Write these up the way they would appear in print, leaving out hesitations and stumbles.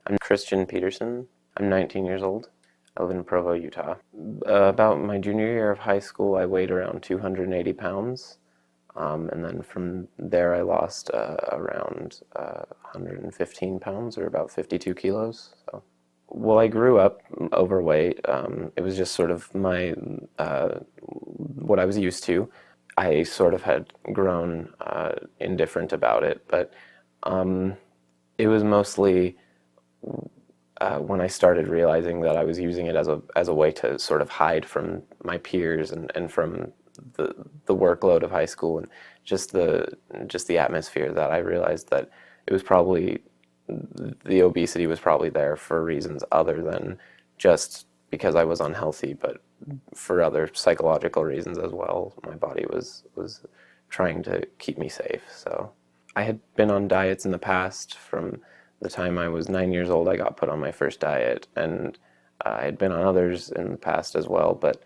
I'm Christian Peterson. I'm 19 years old. I live in Provo, Utah. About my junior year of high school, I weighed around 280 pounds. And then from there, I lost around 115 pounds, or about 52 kilos. So, well, I grew up overweight. It was just sort of what I was used to. I sort of had grown indifferent about it, but it was mostly when I started realizing that I was using it as a way to sort of hide from my peers and from the workload of high school and just the atmosphere, that I realized that it was probably the obesity was probably there for reasons other than just because I was unhealthy, but for other psychological reasons as well. My body was trying to keep me safe. So I had been on diets in the past. From the time I was 9 years old, I got put on my first diet, and I had been on others in the past as well. But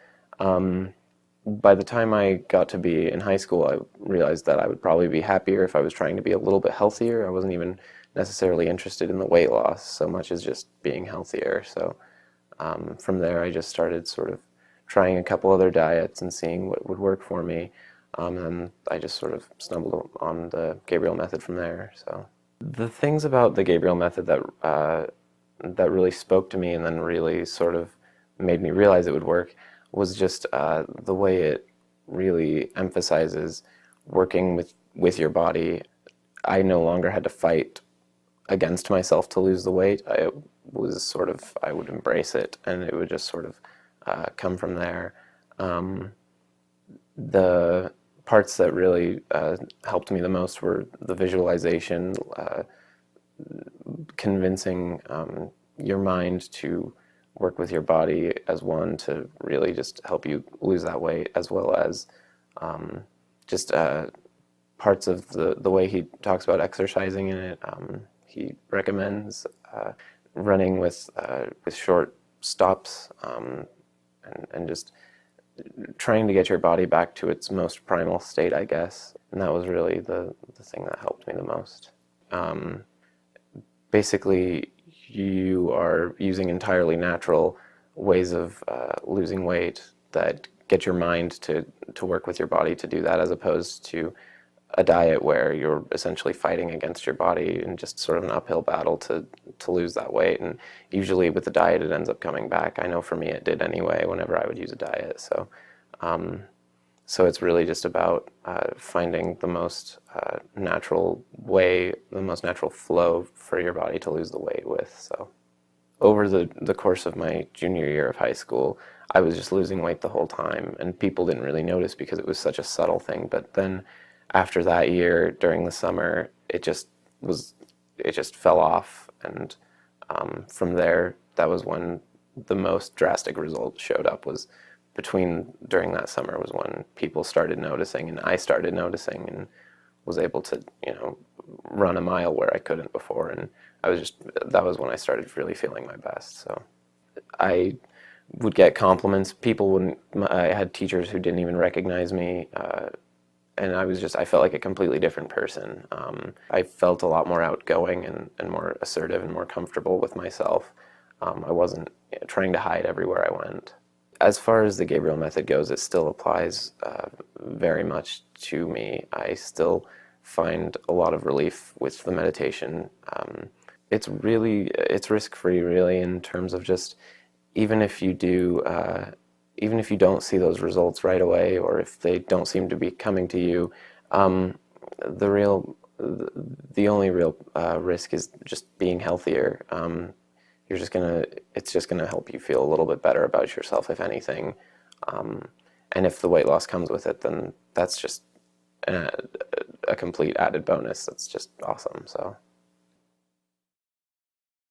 by the time I got to be in high school, I realized that I would probably be happier if I was trying to be a little bit healthier. I wasn't even necessarily interested in the weight loss so much as just being healthier. So from there, I just started sort of trying a couple other diets and seeing what would work for me. And I just sort of stumbled on the Gabriel method from there. So the things about the Gabriel method that really spoke to me and then really sort of made me realize it would work was just the way it really emphasizes working with your body. I no longer had to fight against myself to lose the weight. I would embrace it, and it would just sort of come from there. The parts that really helped me the most were the visualization, convincing your mind to work with your body as one to really just help you lose that weight, as well as just parts of the way he talks about exercising in it. He recommends running with short stops, and just trying to get your body back to its most primal state, I guess. And that was really the thing that helped me the most. Basically, you are using entirely natural ways of losing weight that get your mind to work with your body to do that, as opposed to a diet where you're essentially fighting against your body and just sort of an uphill battle to lose that weight. And usually with the diet, it ends up coming back. I know for me it did anyway whenever I would use a diet. So it's really just about finding the most natural way, the most natural flow for your body to lose the weight with. So over the course of my junior year of high school, I was just losing weight the whole time, and people didn't really notice because it was such a subtle thing. But then after that year, during the summer, it just fell off, and from there, that was when the most drastic result showed up. Was during that summer was when people started noticing, and I started noticing, and was able to run a mile where I couldn't before, and that was when I started really feeling my best. So I would get compliments. I had teachers who didn't even recognize me. And I felt like a completely different person. I felt a lot more outgoing and more assertive and more comfortable with myself. I wasn't trying to hide everywhere I went. As far as the Gabriel method goes, it still applies very much to me. I still find a lot of relief with the meditation. It's risk-free, really, in terms of just even if you don't see those results right away, or if they don't seem to be coming to you, the only real risk is just being healthier. It's just gonna help you feel a little bit better about yourself, if anything. And if the weight loss comes with it, then that's just a complete added bonus. That's just awesome. So.